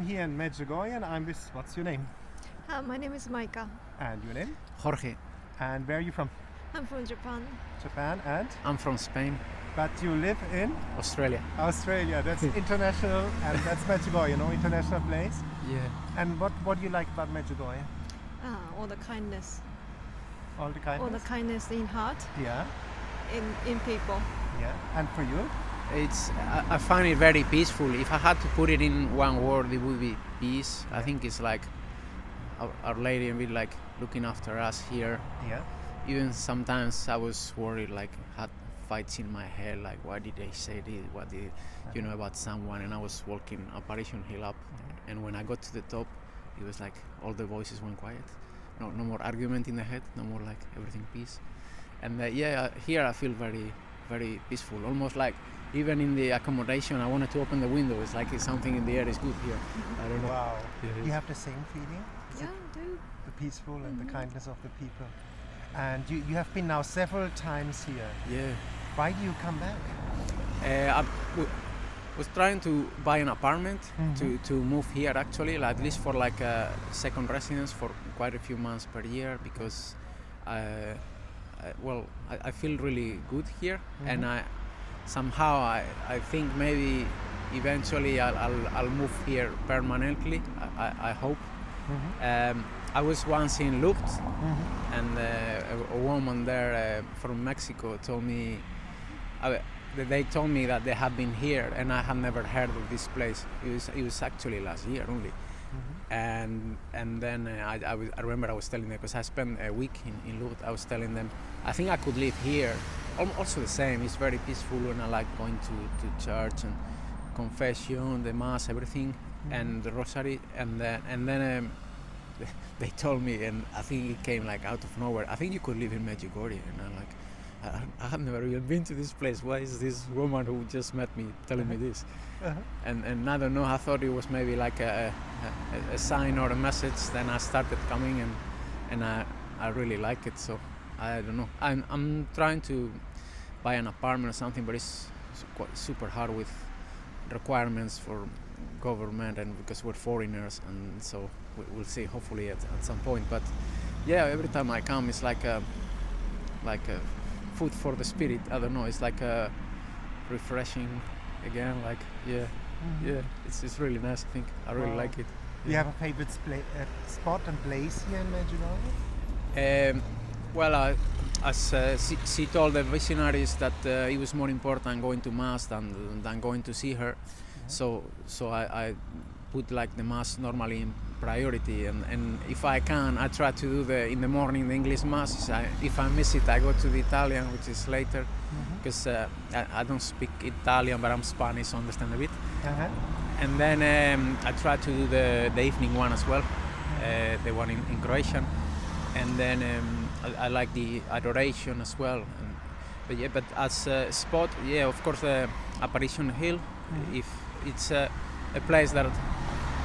here in Medjugorje and I'm with, what's your name? My name is Mica. And your name? Jorge. And where are you from? I'm from Japan. Japan and? I'm from Spain. But you live in? Australia. Australia, that's international and that's Medjugorje, you know, international place. Yeah. And what do you like about Medjugorje? All the kindness. All the kindness? All the kindness in heart, Yeah, in people. yeah. And for you? I find it very peaceful. If I had to put it in one word, it would be peace. I think it's like Our Lady and be like looking after us here. Yeah. Even sometimes I was worried, like had fights in my head, like why did they say this? What did you know about someone? And I was walking Apparition Hill up, and when I got to the top, it was like all the voices went quiet. No more argument in the head. No more like everything peace. And here I feel very, very peaceful. Almost like even in the accommodation, I wanted to open the window. It's like something in the air is good here. I don't know. Wow. Yeah. You have the same feeling? Is Yeah, it I do. the peaceful and the kindness of the people? And you have been now several times here. Yeah. Why do you come back? I was trying to buy an apartment to move here actually, at least for like a second residence for quite a few months per year, because I feel really good here, and I think maybe eventually I'll move here permanently. I hope. I was once in Huth, and a woman there from Mexico told me. They told me that they have been here, and I have never heard of this place. It was actually last year only, and then I remember I was telling them, because I spent a week in Huth. I was telling them I think I could live here. Also the same. It's very peaceful, and I like going to church and confession, the mass, everything, and the rosary. And then they told me, and I think it came like out of nowhere, I think you could live in Medjugorje, and I'm like, I have never even been to this place. Why is this woman who just met me telling me this? And I don't know, I thought it was maybe like a sign or a message. Then I started coming, and I really like it. So I don't know. I'm trying to buy an apartment or something, but it's quite super hard with requirements for government, and because we're foreigners, and so we'll see. Hopefully at some point. But yeah, every time I come, it's like a food for the spirit. I don't know, it's like a refreshing again, like it's really nice. I think I really like it. Do you have a favorite spot and place here in Medjugorje? As she told the missionaries that it was more important going to mass than going to see her, so I put like the mass normally in priority, and if I can, I try to do in the morning the English mass. If I miss it, I go to the Italian, which is later, because I don't speak Italian, but I'm Spanish, so I understand a bit. And then I try to do the evening one as well, the one in Croatian, and then I like the adoration as well. But as a spot, of course, Apparition Hill. If it's a place that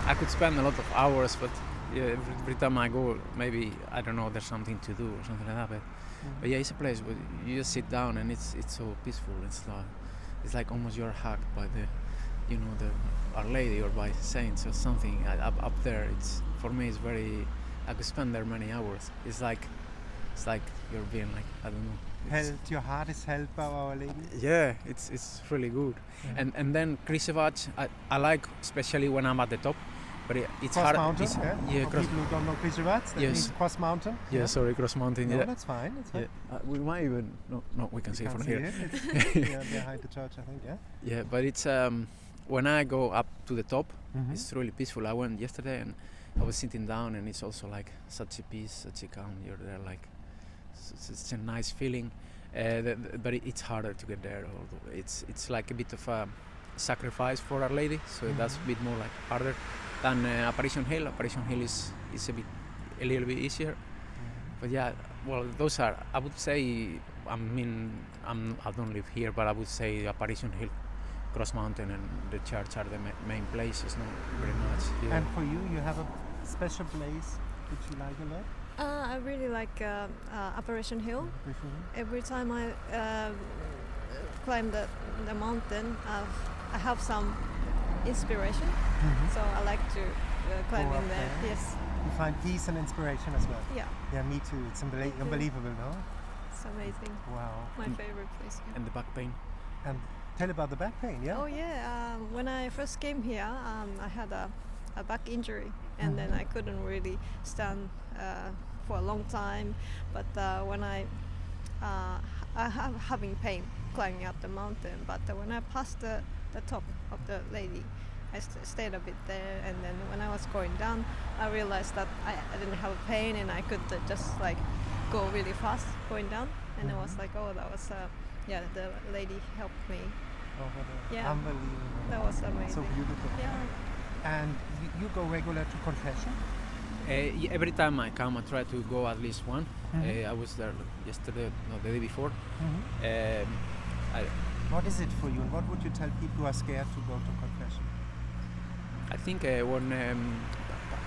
I could spend a lot of hours, but every time I go, maybe, I don't know, there's something to do or something like that. But it's a place where you just sit down, and it's so peaceful. It's like almost you're hugged by the Our Lady or by saints or something up there. For me, it's very. I could spend there many hours. It's like you're being like, I don't know. Your heart is held by Our Lady? Yeah, it's really good. And then Križevac, I like, especially when I'm at the top, but it's Cross hard. Mountain, For people who don't know Križevac, that means Cross Mountain. Yeah, sorry, Cross Mountain. No, that's fine. Yeah. We might even no, we can see it from here. It's behind the church, I think. Yeah, but it's when I go up to the top, it's really peaceful. I went yesterday and I was sitting down, and it's also like such a peace, such a calm. You're there, like it's a nice feeling, but it's harder to get there. It's like a bit of a sacrifice for Our Lady, so that's a bit more like harder than Apparition Hill. Apparition Hill is a little bit easier. But those are, I would say, I don't live here, but I would say Apparition Hill, Cross Mountain, and the church are the main places, not very much. Yeah. And for you have a special place which you like a lot? I really like Apparition Hill. Every time I climb the mountain, I have some inspiration. So I like to climb Go in up there. there. Yes. You find peace and inspiration as well. Yeah. Yeah, me too. It's Thank you. unbelievable, no? It's amazing. Wow. My favorite place. Yeah. And the back pain. And tell about the back pain, yeah? Oh yeah. When I first came here, I had a back injury, and then I couldn't really stand for a long time. But when I have having pain climbing up the mountain, but when I passed the top of the lady, I stayed a bit there, and then when I was going down, I realized that I didn't have pain, and I could just like go really fast going down, and I was like, oh, that was the lady helped me. Oh, what Yeah. unbelievable. That was amazing. So beautiful. Yeah. And you go regular to confession? Every time I come, I try to go at least one. I was there yesterday, no, the day before. What is it for you, and what would you tell people who are scared to go to confession? I think when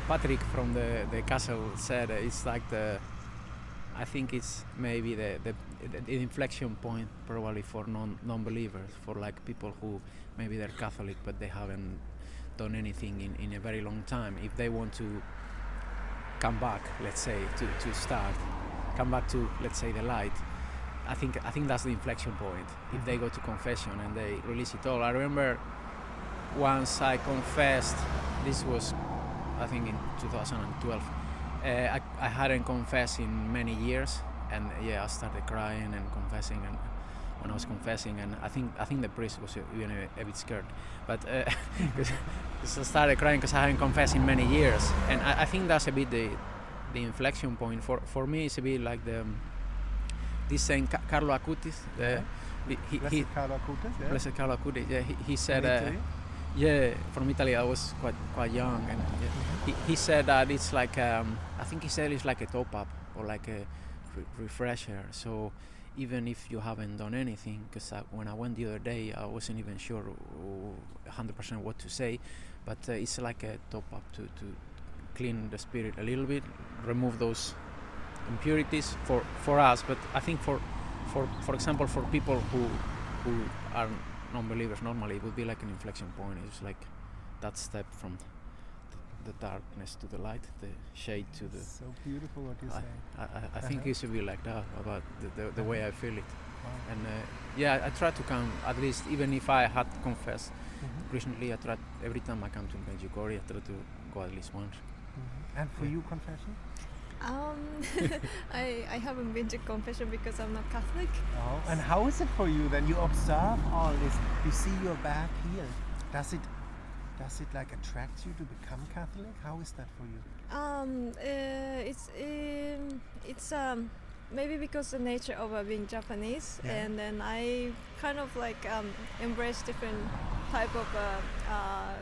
Patrick from the castle said it's like I think it's maybe the inflection point probably for non-believers, for like people who maybe they're Catholic but they haven't done anything in a very long time. If they want to come back, let's say, to start, come back to, let's say, the light, I think that's the inflection point. If they go to confession and they release it all. I remember once I confessed, this was I think in 2012, I hadn't confessed in many years, and I started crying and confessing, and when I was confessing, and I think the priest was even a bit scared, but because I started crying because I hadn't confessed in many years, and I think that's a bit the inflection point for me. It's a bit like this Saint Carlo Acutis. Blessed Carlo Acutis, yeah. Blessed Carlo Acutis. Yeah, he said. From Italy. I was quite young, and he said that it's like I think he said it's like a top up or like a refresher. So even if you haven't done anything, because when I went the other day, I wasn't even sure 100% what to say, but it's like a top up to clean the spirit a little bit, remove those impurities for us. But I think for example, for people who are non-believers, normally it would be like an inflection point. It's like that step from the darkness to the light, the shade to the... So beautiful what you say. I think it should be like that, about the way I feel it. Wow. And I try to come, at least, even if I had confessed recently, I try, every time I come to Medjugorje, I try to go at least once. And for you, confession? I haven't been to confession because I'm not Catholic. Oh, and how is it for you then? You observe all this, you see your back here. Does it like attract you to become Catholic? How is that for you? It's maybe because the nature of being Japanese, and then I kind of like embrace different type of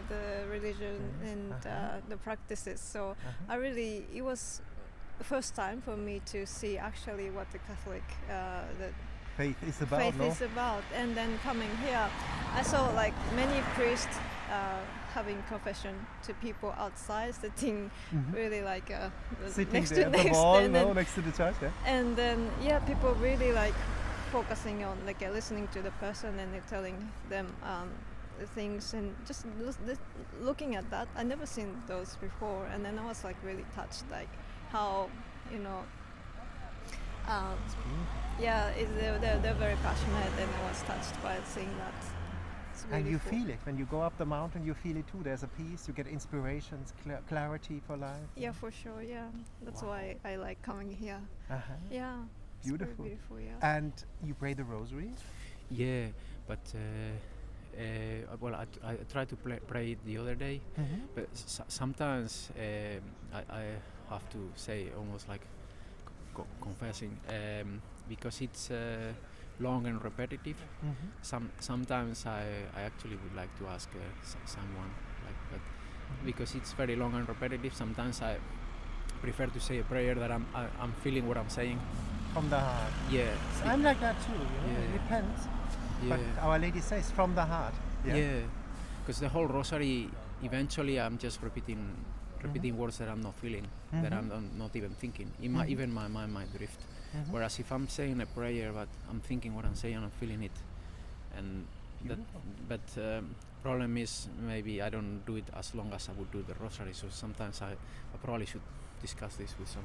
the religion and the practices. So it was the first time for me to see actually what the Catholic faith is about. And then coming here, I saw like many priests having confession to people outside, sitting really like sitting next there to at the wall, next to the church, and then people really like focusing on like listening to the person and telling them things, and just looking at that. I never seen those before, and then I was like really touched, like how they're very passionate, and I was touched by seeing that. Really and you cool. feel it when you go up the mountain. You feel it too. There's a peace. You get inspirations, clarity for life. Yeah, for sure. Yeah, that's why I like coming here. Yeah, beautiful. It's very beautiful. Yeah. And you pray the rosary? Yeah, but I tried to pray it the other day, but sometimes I have to say almost like confessing, because it's long and repetitive. Sometimes I actually would like to ask someone, but because it's very long and repetitive, sometimes I prefer to say a prayer that I'm feeling what I'm saying from the heart. Yeah, so I'm like that too. It depends. But Our Lady says from the heart. Yeah, because the whole rosary, eventually I'm just repeating words that I'm not feeling, that I'm not even thinking. Even my mind might drift. Whereas if I'm saying a prayer but I'm thinking what I'm saying, I'm feeling it, and But problem is maybe I don't do it as long as I would do the rosary. So sometimes I probably should discuss this with some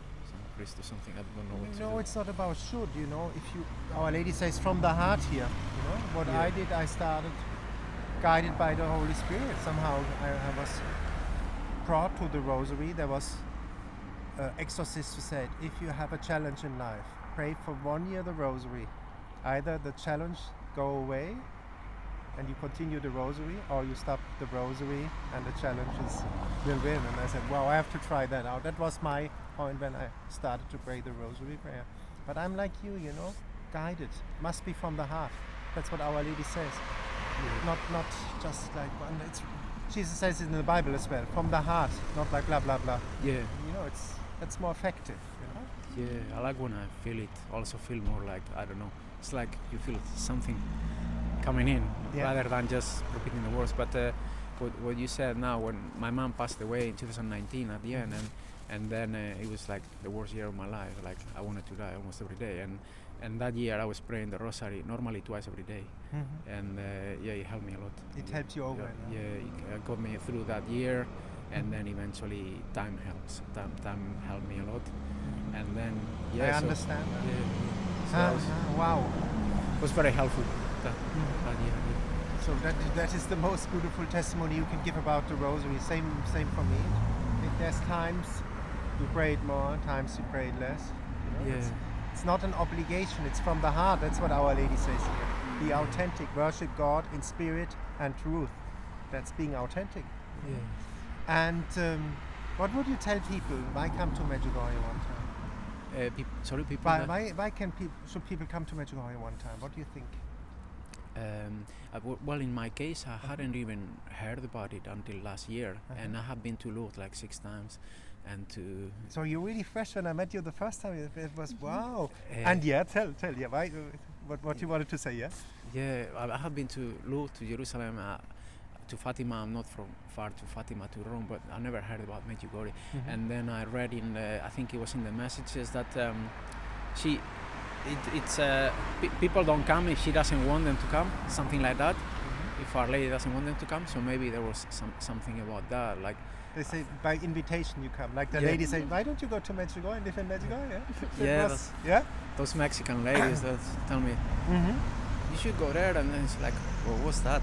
priest or something. I don't know what to do. No, it's not about should. You know, if you, Our Lady says from the heart here. You know what I did. I started guided by the Holy Spirit. Somehow I was brought to the Rosary. There was exorcist who said, if you have a challenge in life, pray for 1 year the Rosary. Either the challenge go away and you continue the Rosary, or you stop the Rosary and the challenges will win. And I said, wow, I have to try that out. That was my point when I started to pray the Rosary prayer. But I'm like you know, guided. Must be from the heart. That's what Our Lady says. Not just like one. Jesus says it in the Bible as well. From the heart, not like blah blah blah. Yeah. You know, that's more effective. You know. Yeah, I like when I feel it. Also feel more like, I don't know. It's like you feel something coming in rather than just repeating the words. But what you said now, when my mom passed away in 2019 at the end, and then it was like the worst year of my life. Like I wanted to die almost every day, and that year I was praying the Rosary normally twice every day, and it helped me a lot. It helped you over. It got me through that year, and then eventually time helps. Time helped me a lot, and then I understand that. Yeah. So wow. It was very helpful that year. Yeah. So that is the most beautiful testimony you can give about the Rosary. Same for me. There's times you prayed more, times you prayed less. You know, it's not an obligation. It's from the heart. That's what Our Lady says here. Be authentic. Worship God in spirit and truth. That's being authentic. Yeah. And what would you tell people? Why come to Medjugorje one time? People. Why should people come to Medjugorje one time? What do you think? Well, in my case, I hadn't even heard about it until last year, and I have been to Huth like 6 times, and to. So you're really fresh. When I met you the first time, it was wow. And tell why? What you wanted to say? Yeah, I have been to Huth, to Jerusalem, to Fatima. I'm not from far to Fatima to Rome, but I never heard about Medjugorje. And then I read I think it was in the messages that people don't come if she doesn't want them to come, something like that. If Our Lady doesn't want them to come, so maybe there was something about that. Like they say by invitation you come. Like the lady said, why don't you go to Medjugorje and live in Medjugorje? Those Mexican ladies that tell me. You should go there, and then it's like, well, what's that?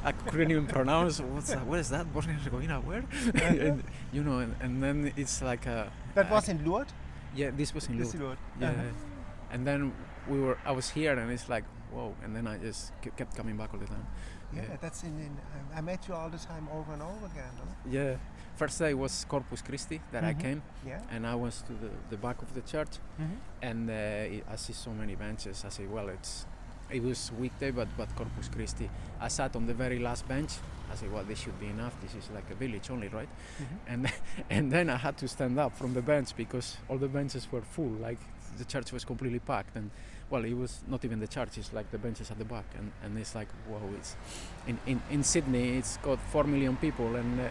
I couldn't even pronounce what's that. What is that? Bosnia-Herzegovina, where? and, you know, and then it's like a. That was in Lourdes. Yeah, this was in Lourdes. Yeah, and then I was here, and it's like, whoa, and then I just kept coming back all the time. Yeah, that's I met you all the time, over and over again. No? Yeah, first day was Corpus Christi that I came, and I was to the back of the church, and I see so many benches. I say, well, it was weekday, but Corpus Christi. I sat on the very last bench. I said, well, this should be enough. This is like a village only, right? And then I had to stand up from the bench because all the benches were full. Like the church was completely packed, and well, it was not even the church. It's like the benches at the back, and it's like, whoa! It's in Sydney. It's got 4 million people, and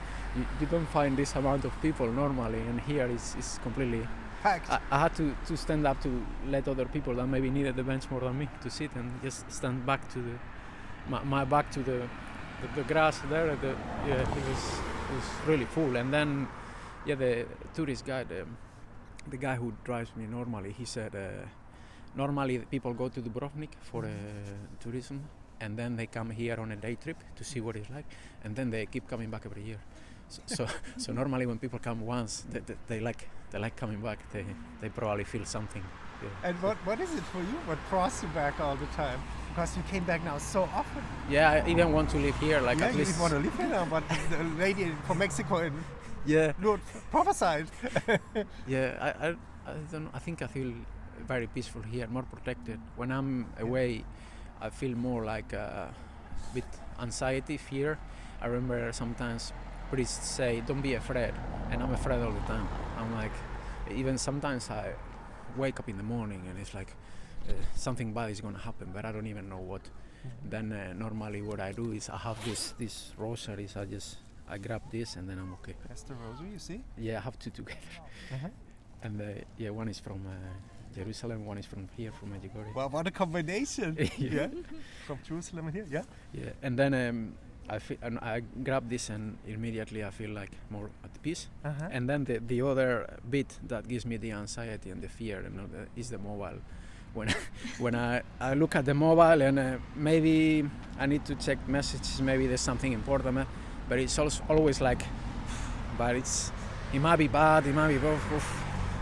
you don't find this amount of people normally. And here it's completely. I had to stand up to let other people that maybe needed the bench more than me to sit and just stand back to my back to the grass there. It was really full. And then the tourist guide, the guy who drives me normally, he said normally people go to Dubrovnik for tourism, and then they come here on a day trip to see what it's like, and then they keep coming back every year. So normally when people come once, they like coming back. They probably feel something. Yeah. And what is it for you? What draws you back all the time? Because you came back now so often. Yeah, I even want to live here. Like at least you want to live here now, but the lady from Mexico and Lord prophesied. Yeah, I don't know. I think I feel very peaceful here, more protected. When I'm away, I feel more like a bit anxiety, fear. I remember sometimes priests say, don't be afraid, and I'm afraid all the time. I'm like, even sometimes I wake up in the morning and it's like something bad is going to happen, but I don't even know what. Then normally what I do is I have these rosaries, I grab this and then I'm okay. That's the rosary, you see? Yeah, I have 2 together. And one is from Jerusalem, one is from here, from Medjugorje. Well, what a combination! Yeah, from Jerusalem and here. Yeah. Yeah, and then I grab this and immediately I feel like more at peace. Uh-huh. And then the other bit that gives me the anxiety and the fear is the mobile. When I look at the mobile and maybe I need to check messages, maybe there's something important, but it's also always like, but it might be bad, it might be both.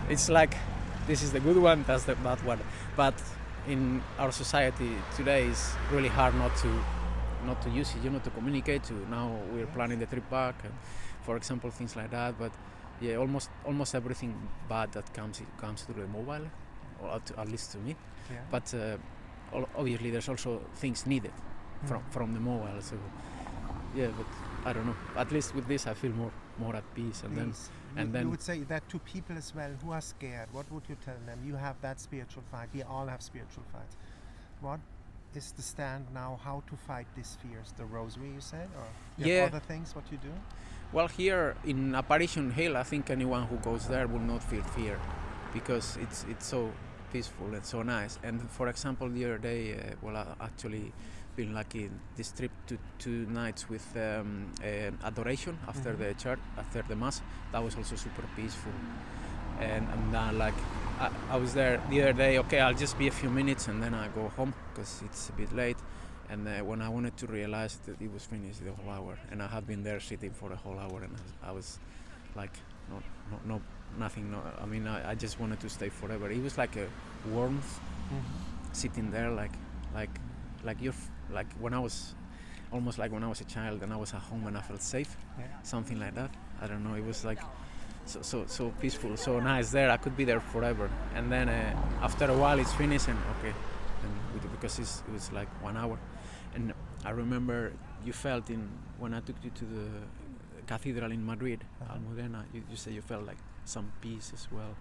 It's like, this is the good one, that's the bad one. But in our society today, it's really hard not to use it, to communicate. Now we're planning the trip back, and for example, things like that. But yeah, almost everything bad that comes through the mobile, or at least to me. Yeah. But obviously, there's also things needed from the mobile. So yeah, but I don't know. At least with this, I feel more at peace. And then you would say that to people as well who are scared. What would you tell them? You have that spiritual fight. We all have spiritual fights. What is the stand now? How to fight these fears? The rosary, you said, or you have other things? What you do? Well, here in Apparition Hill, I think anyone who goes there will not feel fear, because it's so peaceful and so nice. And for example, the other day, I actually been lucky in this trip to 2 nights with adoration after the church, after the mass. That was also super peaceful. And like I was there the other day. Okay, I'll just be a few minutes and then I go home because it's a bit late. And when I wanted to realize that it was finished the whole hour, and I had been there sitting for a whole hour, and I was like, nothing. I mean, I just wanted to stay forever. It was like a warmth, sitting there, like when I was almost like when I was a child and I was at home and I felt safe, something like that. I don't know. It was like so peaceful, so nice there. I could be there forever. And then after a while, it's finished, and okay, and because it was like 1 hour. And I remember you felt when I took you to the cathedral in Madrid, Almudena. You say you felt like some peace as well.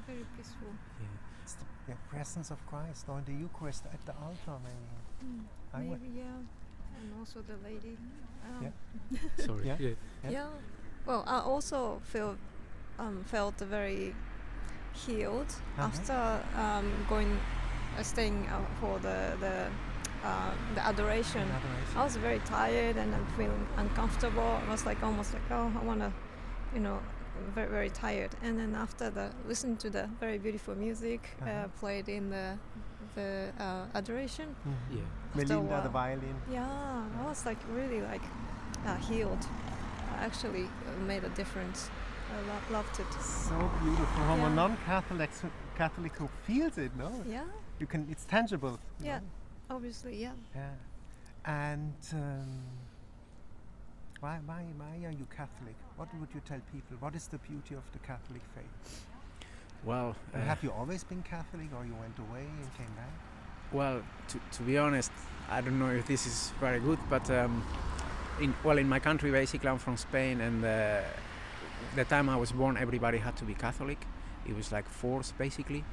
Very peaceful. Yeah. It's the presence of Christ, or in the Eucharist at the altar, maybe. Maybe, yeah. And also the lady. Sorry. Yeah. Yeah. Well, I also felt very healed after staying for the adoration. I was very tired and I'm feeling uncomfortable. I was like almost like, oh, I wanna, very, very tired. And then after listening to the very beautiful music played in the adoration. Yeah. Melinda, the violin. Yeah, I was like really like healed. I actually made a difference. I loved it. So beautiful. From a non-Catholic who feels it, no? Yeah. It's tangible. Yeah. No? Obviously, yeah. Yeah. And why are you Catholic? What would you tell people? What is the beauty of the Catholic faith? Well, have you always been Catholic, or you went away and came back? Well, to be honest, I don't know if this is very good, but in my country, basically, I'm from Spain, and the time I was born, everybody had to be Catholic. It was like forced, basically.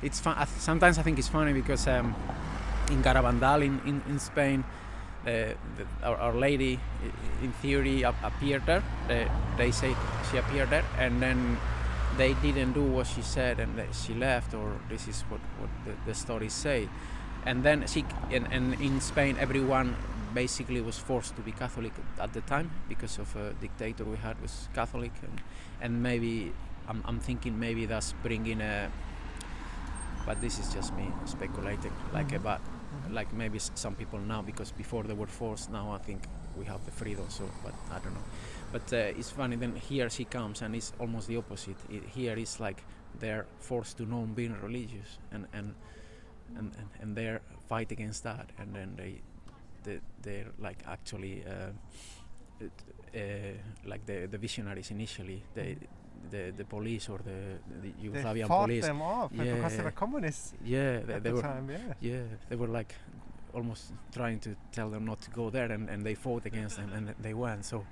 It's fun. Sometimes I think it's funny because in Garabandal in Spain, Our Lady, in theory, appeared there. They say she appeared there, and then they didn't do what she said, and she left, or this is what the stories say. And then and in Spain, everyone basically was forced to be Catholic at the time because of a dictator we had was Catholic, and maybe I'm thinking maybe that's bringing but this is just me speculating, like maybe some people now, because before they were forced, now I think we have the freedom, so, but I don't know. But it's funny, then here she comes and it's almost the opposite. Here it's like they're forced to not being religious, and they're fight against that, and then they're like actually like the visionaries initially, the police or the Yugoslavian police. They fought them off because they were communists. Yeah, at they the were. Time, yeah, they were like almost trying to tell them not to go there, and they fought against them, and they went. So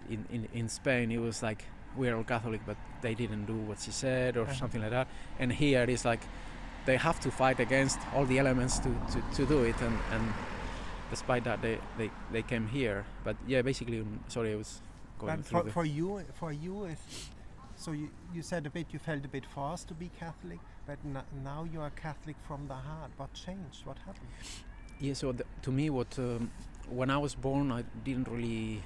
in Spain, it was like we're all Catholic, but they didn't do what she said or something like that. And here it's like they have to fight against all the elements to do it, and despite that they came here. But yeah, basically, sorry, I was going through. But for you, So you said a bit, you felt a bit forced to be Catholic, but now you are Catholic from the heart. What changed? What happened? Yeah, so to me, when I was born, I didn't really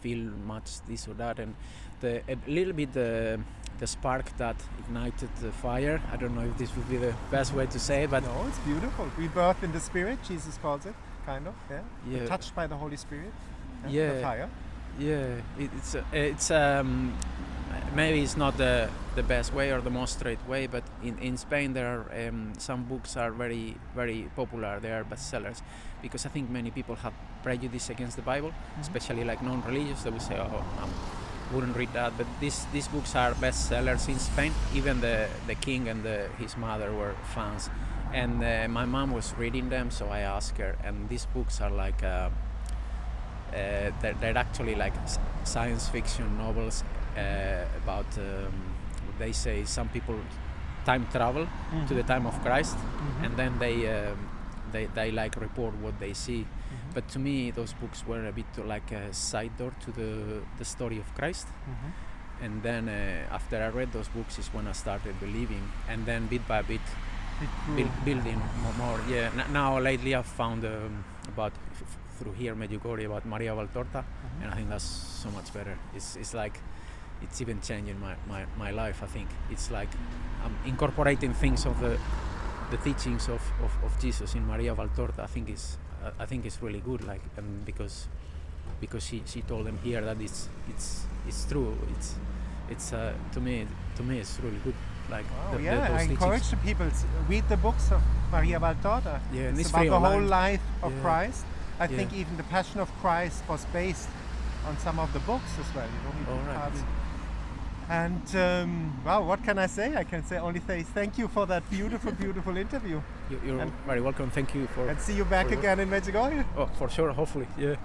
feel much this or that, and a little bit the spark that ignited the fire. I don't know if this would be the best way to say it, but no, it's beautiful. Rebirth in the Spirit, Jesus calls it, kind of. Yeah. Touched by the Holy Spirit. Yeah. The fire. Yeah, it's maybe it's not the best way or the most straight way, but in Spain there are some books are very, very popular. They are bestsellers because I think many people have prejudice against the Bible, especially like non-religious. They will say, "Oh, I wouldn't read that." But these books are bestsellers in Spain. Even the king and his mother were fans, and my mom was reading them, so I asked her. And these books are like they're actually like science fiction novels. About they say some people time travel to the time of Christ, and then they like report what they see. But to me, those books were a bit like a side door to the story of Christ. And then after I read those books is when I started believing, and then bit by bit building more. Yeah. Now lately I've found about through here Medjugorje about Maria Valtorta, and I think that's so much better. It's like it's even changing my life. I think it's like I'm incorporating things of the teachings of Jesus in Maria Valtorta. I think it's really good. Like, and because she told them here that it's true. It's to me it's really good. Like wow, I encourage the people to read the books of Maria Valtorta. Yeah, and it's about the whole life of Christ. I think even the Passion of Christ was based on some of the books as well. And wow, what can I say? I can say only thank you for that beautiful, beautiful interview. You're very welcome. Thank you for. And see you back again in Medjugorje. Oh, for sure. Hopefully, yeah.